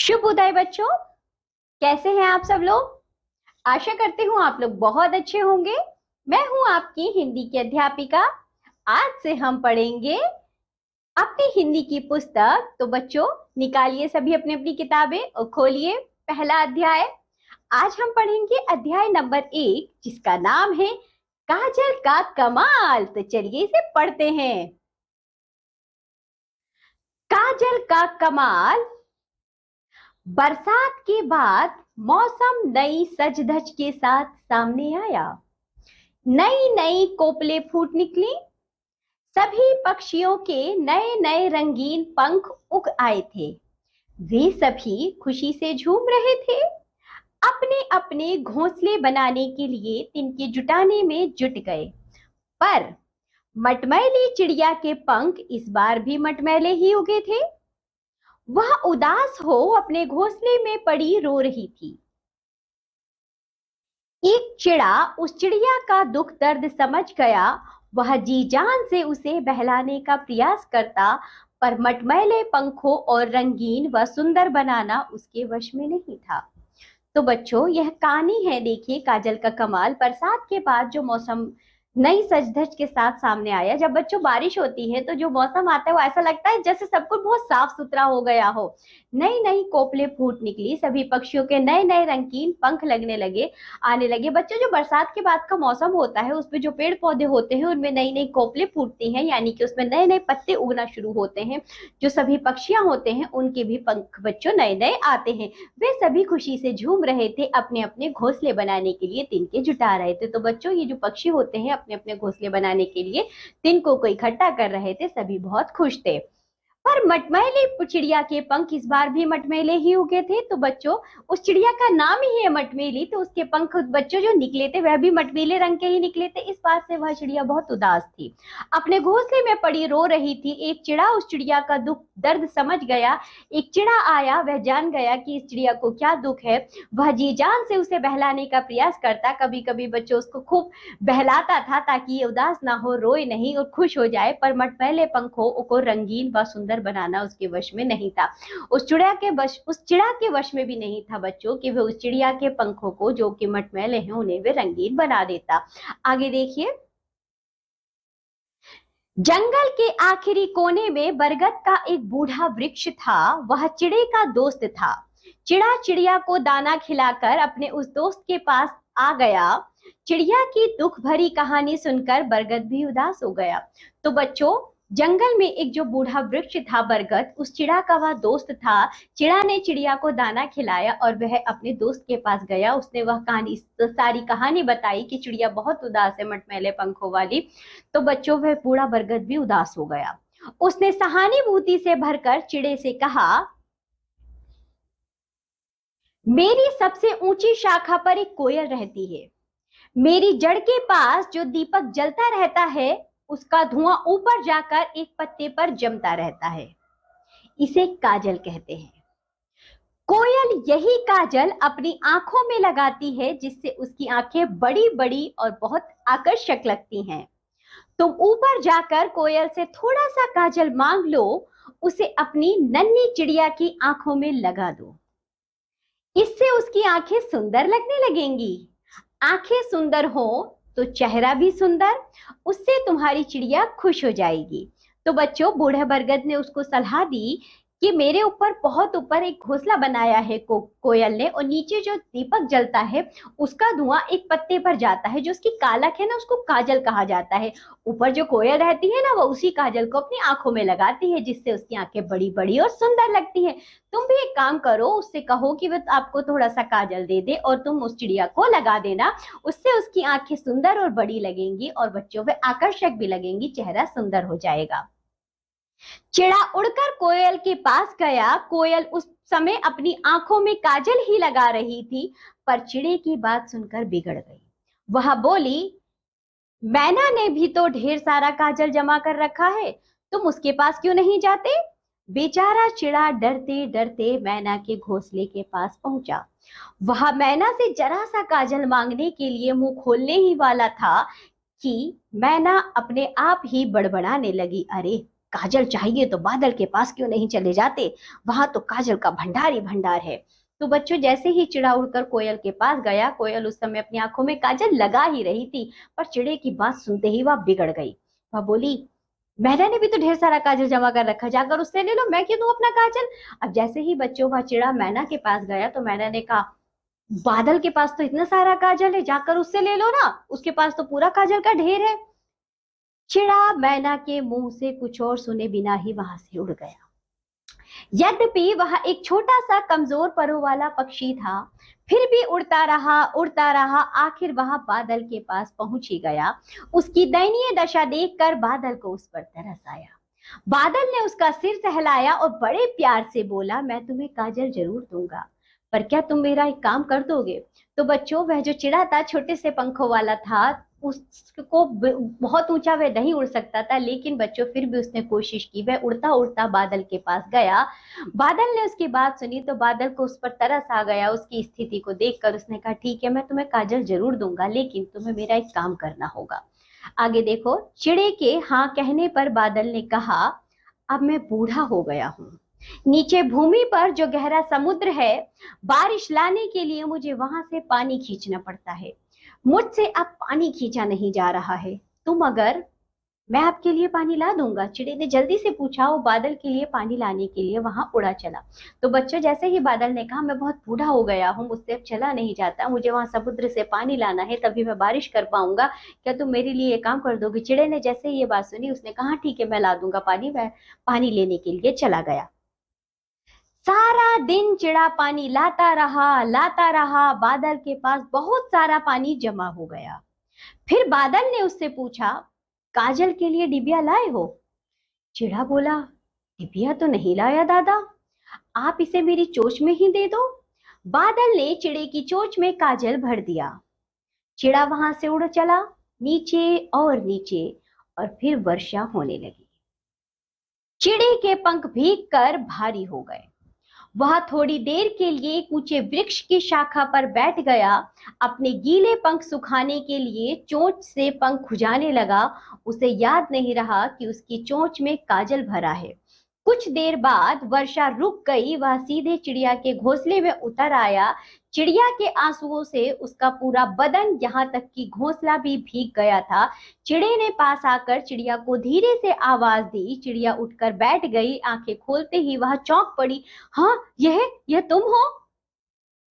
शुभ उदय बच्चों। कैसे हैं आप सब लोग? आशा करती हूँ आप लोग बहुत अच्छे होंगे। मैं हूँ आपकी हिंदी की अध्यापिका। आज से हम पढ़ेंगे अपनी हिंदी की पुस्तक। तो बच्चों, निकालिए सभी अपनी अपनी किताबें और खोलिए पहला अध्याय। आज हम पढ़ेंगे अध्याय नंबर 1, जिसका नाम है काजल का कमाल। तो चलिए इसे पढ़ते हैं। काजल का कमाल। बरसात के बाद मौसम नई सज धज के साथ सामने आया। नई नई कोपले फूट निकली। सभी पक्षियों के नए नए रंगीन पंख उग आए थे। वे सभी खुशी से झूम रहे थे। अपने अपने घोंसले बनाने के लिए तिनके जुटाने में जुट गए। पर मटमैली चिड़िया के पंख इस बार भी मटमैले ही उगे थे। वह उदास हो अपने घोंसले में पड़ी रो रही थी। एक चिड़ा उस चिड़िया का दुख दर्द समझ गया। वह जी जान से उसे बहलाने का प्रयास करता, पर मटमैले पंखों और रंगीन व सुंदर बनाना उसके वश में नहीं था। तो बच्चों, यह कहानी है, देखिए, काजल का कमाल। बरसात के बाद जो मौसम नई सज धज के साथ सामने आया। जब बच्चों बारिश होती है तो जो मौसम आता है वो ऐसा लगता है जैसे सब कुछ बहुत साफ सुथरा हो गया हो। नई नई कोपले फूट निकली। सभी पक्षियों के नए नए रंगीन पंख लगने लगे, आने लगे। बच्चों, जो बरसात के बाद का मौसम होता है उसमें जो पेड़ पौधे होते हैं उनमें नई नई कोपले फूटती हैं, यानी कि उसमें नए नए पत्ते उगना शुरू होते हैं। जो सभी पक्षियां होते हैं उनके भी पंख बच्चों नए नए आते हैं। वे सभी खुशी से झूम रहे थे, अपने अपने घोंसले बनाने के लिए तिनके जुटा रहे थे। तो बच्चों, ये जो पक्षी होते हैं अपने अपने घोंसले बनाने के लिए तिनकों को इकट्ठा कर रहे थे। सभी बहुत खुश थे। पर मटमैले चिड़िया के पंख इस बार भी मटमैले ही उगे थे। तो बच्चों, उस चिड़िया का नाम ही है मटमैली, तो उसके पंख बच्चों जो निकले थे वह भी मटमैले रंग के ही निकले थे। इस बात से वह चिड़िया बहुत उदास थी, अपने घोंसले में पड़ी रो रही थी। एक चिड़ा उस चिड़िया का दुख दर्द समझ गया। एक चिड़ा आया, वह जान गया कि इस चिड़िया को क्या दुख है। वह जी जान से उसे बहलाने का प्रयास करता। कभी कभी बच्चों उसको खूब बहलाता था ताकि ये उदास ना हो, रोए नहीं और खुश हो जाए। पर मटमैले पंखों को रंगीन व सुंदर बनाना उसके वश में नहीं था। उस चिड़ा के वश में भी नहीं था बच्चों कि वह उस चिड़िया के पंखों को, जो कि मटमैले हैं, उन्हें वे रंगीन बना देता। आगे देखिए। जंगल के आखिरी कोने में बरगद का एक बूढ़ा वृक्ष था। वह चिड़े का दोस्त था। चिड़ा चिड़िया को दाना खिलाकर अपने उस दोस्त के पास आ गया। चिड़िया की दुख भरी कहानी सुनकर बरगद भी उदास हो गया। तो बच्चों, जंगल में एक जो बूढ़ा वृक्ष था बरगद, उस चिड़ा का वह दोस्त था। चिड़ा ने चिड़िया को दाना खिलाया और वह अपने दोस्त के पास गया। उसने वह कहानी, सारी कहानी बताई कि चिड़िया बहुत उदास है मटमैले पंखों वाली। तो बच्चों, वह बूढ़ा बरगद भी उदास हो गया। उसने सहानुभूति से भरकर चिड़े से कहा, मेरी सबसे ऊंची शाखा पर एक कोयल रहती है। मेरी जड़ के पास जो दीपक जलता रहता है उसका धुआं ऊपर जाकर एक पत्ते पर जमता रहता है। इसे काजल कहते हैं। कोयल यही काजल अपनी आंखों में लगाती है, जिससे उसकी आंखें बड़ी बड़ी और बहुत आकर्षक लगती हैं। तुम ऊपर जाकर कोयल से थोड़ा सा काजल मांग लो, उसे अपनी नन्ही चिड़िया की आंखों में लगा दो। इससे उसकी आंखें सुंदर लगने लगेंगी। आंखें सुंदर हो तो चेहरा भी सुंदर, उससे तुम्हारी चिड़िया खुश हो जाएगी। तो बच्चों, बूढ़े बरगद ने उसको सलाह दी कि मेरे ऊपर, बहुत ऊपर एक घोंसला बनाया है कोयल ने, और नीचे जो दीपक जलता है उसका धुआं एक पत्ते पर जाता है। जो उसकी कालक है ना, उसको काजल कहा जाता है। ऊपर जो कोयल रहती है ना, वो उसी काजल को अपनी आंखों में लगाती है, जिससे उसकी आंखें बड़ी बड़ी और सुंदर लगती है। तुम भी एक काम करो, उससे कहो कि वह आपको थोड़ा सा काजल दे दे और तुम उस चिड़िया को लगा देना। उससे उसकी आंखें सुंदर और बड़ी लगेंगी और बच्चों वे आकर्षक भी लगेंगी, चेहरा सुंदर हो जाएगा। चिड़ा उड़कर कोयल के पास गया। कोयल उस समय अपनी आंखों में काजल ही लगा रही थी, पर चिड़े की बात सुनकर बिगड़ गई। वह बोली, मैना ने भी तो ढेर सारा काजल जमा कर रखा है, तुम उसके पास क्यों नहीं जाते? बेचारा चिड़ा डरते डरते मैना के घोंसले के पास पहुंचा। वह मैना से जरा सा काजल मांगने के लिए मुंह खोलने ही वाला था कि मैना अपने आप ही बड़बड़ाने लगी, अरे काजल चाहिए तो बादल के पास क्यों नहीं चले जाते, वहां तो काजल का भंडार ही भंडार है। तो बच्चों जैसे ही चिड़ा उड़कर कोयल के पास गया, कोयल उस समय अपनी आंखों में काजल लगा ही रही थी, पर चिड़े की बात सुनते ही वह बिगड़ गई। वह बोली, मैंने ने भी तो ढेर सारा काजल जमा कर रखा, जाकर उससे ले लो, मैं क्यों दूं अपना काजल। अब जैसे ही बच्चों वह चिड़ा मैना के पास गया तो मैना ने कहा, बादल के पास तो इतना सारा काजल है, जाकर उससे ले लो ना, उसके पास तो पूरा काजल का ढेर है। चिड़ा मैना के मुंह से कुछ और सुने बिना ही वहां से उड़ गया। यद्यपि वह एक छोटा सा कमजोर परों वाला पक्षी था, फिर भी उड़ता रहा, आखिर वह बादल के पास पहुंच ही गया। उसकी दयनीय दशा देखकर बादल को उस पर तरस आया। बादल ने उसका सिर सहलाया और बड़े प्यार से बोला, मैं तुम्हें काजल जरूर दूंगा, पर क्या तुम मेरा एक काम कर दोगे। तो बच्चों वह जो चिड़ा था, छोटे से पंखों वाला था, उसको बहुत ऊंचा वह नहीं उड़ सकता था, लेकिन बच्चों फिर भी उसने कोशिश की। वह उड़ता उड़ता बादल के पास गया। बादल ने उसकी बात सुनी तो बादल को उस पर तरस आ गया। उसकी स्थिति को देखकर उसने कहा, ठीक है, मैं तुम्हें काजल जरूर दूंगा, लेकिन तुम्हें मेरा एक काम करना होगा। आगे देखो, चिड़े के हाँ कहने पर बादल ने कहा, अब मैं बूढ़ा हो गया हूँ, नीचे भूमि पर जो गहरा समुद्र है, बारिश लाने के लिए मुझे वहां से पानी खींचना पड़ता है, मुझसे अब पानी खींचा नहीं जा रहा है। तुम अगर मैं आपके लिए पानी ला दूंगा। चिड़े ने जल्दी से पूछा। वो बादल के लिए पानी लाने के लिए वहां उड़ा चला। तो बच्चों जैसे ही बादल ने कहा, मैं बहुत बूढ़ा हो गया हूँ, मुझसे अब चला नहीं जाता, मुझे वहां समुद्र से पानी लाना है, तभी मैं बारिश कर पाऊंगा, क्या तुम मेरे लिए ये काम कर दोगे। चिड़े ने जैसे ही ये बात सुनी उसने कहा, ठीक है, मैं ला दूंगा पानी। मैं पानी लेने के लिए चला गया। सारा दिन चिड़ा पानी लाता रहा, बादल के पास बहुत सारा पानी जमा हो गया। फिर बादल ने उससे पूछा, काजल के लिए डिबिया लाए हो। चिड़ा बोला, डिबिया तो नहीं लाया दादा, आप इसे मेरी चोंच में ही दे दो। बादल ने चिड़े की चोंच में काजल भर दिया। चिड़ा वहां से उड़ चला, नीचे और नीचे, और फिर वर्षा होने लगी। चिड़े के पंख भीग कर भारी हो गए। वह थोड़ी देर के लिए एक ऊंचे वृक्ष की शाखा पर बैठ गया। अपने गीले पंख सुखाने के लिए चोंच से पंख खुजाने लगा। उसे याद नहीं रहा कि उसकी चोंच में काजल भरा है। कुछ देर बाद वर्षा रुक गई। वह सीधे चिड़िया के घोंसले में उतर आया। चिड़िया के आंसुओं से उसका पूरा बदन, यहाँ तक कि घोंसला भी भीग गया था। चिड़े ने पास आकर चिड़िया को धीरे से आवाज दी। चिड़िया उठकर बैठ गई। आंखें खोलते ही वह चौंक पड़ी। हाँ, यह तुम हो।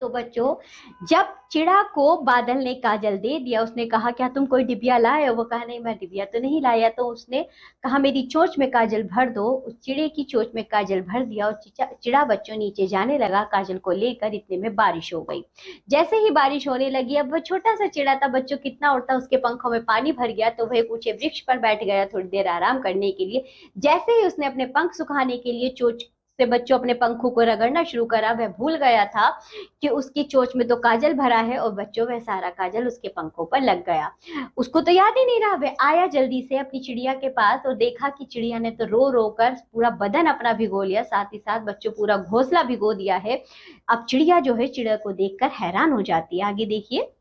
तो बच्चों जब चिड़ा को बादल ने काजल दे दिया, उसने कहा, क्या तुम कोई डिबिया लाए हो। वो कहा, नहीं, मैं डिबिया तो नहीं लाया। तो उसने कहा, मेरी चोंच में काजल भर दो। उस चिड़े की चोंच में काजल भर दिया और चिड़ा बच्चों नीचे जाने लगा काजल को लेकर। इतने में बारिश हो गई। जैसे ही बारिश होने लगी, अब वह छोटा सा चिड़ा था, बच्चों कितना उड़ता, उसके पंखों में पानी भर गया। तो वह एक ऊंचे वृक्ष पर बैठ गया थोड़ी देर आराम करने के लिए। जैसे ही उसने अपने पंख सुखाने के लिए चोंच से बच्चों अपने पंखों को रगड़ना शुरू करा, वह भूल गया था कि उसकी चोंच में तो काजल भरा है, और बच्चों वह सारा काजल उसके पंखों पर लग गया। उसको तो याद ही नहीं रहा। वह आया जल्दी से अपनी चिड़िया के पास और देखा कि चिड़िया ने तो रो रो कर पूरा बदन अपना भिगो लिया, साथ ही साथ बच्चों पूरा घोंसला भिगो दिया है। अब चिड़िया जो है चिड़िया को देखकर हैरान हो जाती है। आगे देखिए,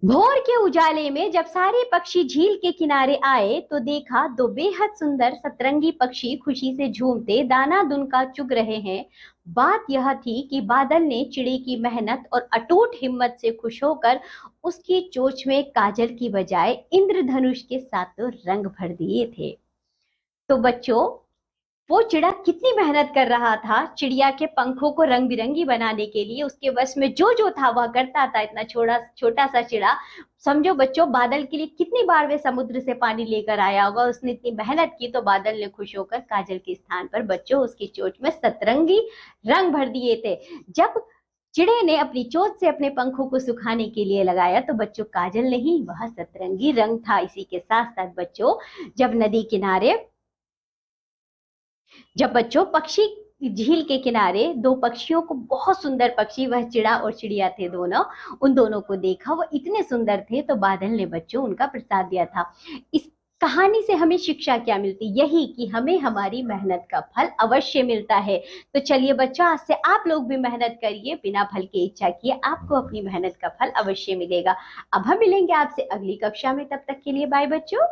भोर के उजाले में जब सारे पक्षी झील के किनारे आए तो देखा दो बेहद सुंदर सतरंगी पक्षी खुशी से झूमते दाना दुनका चुग रहे हैं। बात यह थी कि बादल ने चिड़ी की मेहनत और अटूट हिम्मत से खुश होकर उसकी चोंच में काजल की बजाय इंद्रधनुष के सातों रंग भर दिए थे। तो बच्चों वो चिड़ा कितनी मेहनत कर रहा था चिड़िया के पंखों को रंग बिरंगी बनाने के लिए। उसके वश में जो जो था वह करता था। इतना छोटा सा चिड़ा, समझो बच्चों बादल के लिए कितनी बार वे समुद्र से पानी लेकर आया होगा। उसने इतनी मेहनत की तो बादल ने खुश होकर काजल के स्थान पर बच्चों उसकी चोंच में सतरंगी रंग भर दिए थे। जब चिड़े ने अपनी चोंच से अपने पंखों को सुखाने के लिए लगाया तो बच्चों काजल नहीं, वह सतरंगी रंग था। इसी के साथ साथ बच्चों जब बच्चों पक्षी झील के किनारे दो पक्षियों को, बहुत सुंदर पक्षी, वह चिड़ा और चिड़िया थे दोनों, उन दोनों को देखा, वो इतने सुंदर थे तो बादल ने बच्चों उनका प्रसाद दिया था। इस कहानी से हमें शिक्षा क्या मिलती, यही कि हमें हमारी मेहनत का फल अवश्य मिलता है। तो चलिए बच्चों, आज से आप लोग भी मेहनत करिए, बिना फल की इच्छा किए, आपको अपनी मेहनत का फल अवश्य मिलेगा। अब हम मिलेंगे आपसे अगली कक्षा में, तब तक के लिए बाय बच्चों।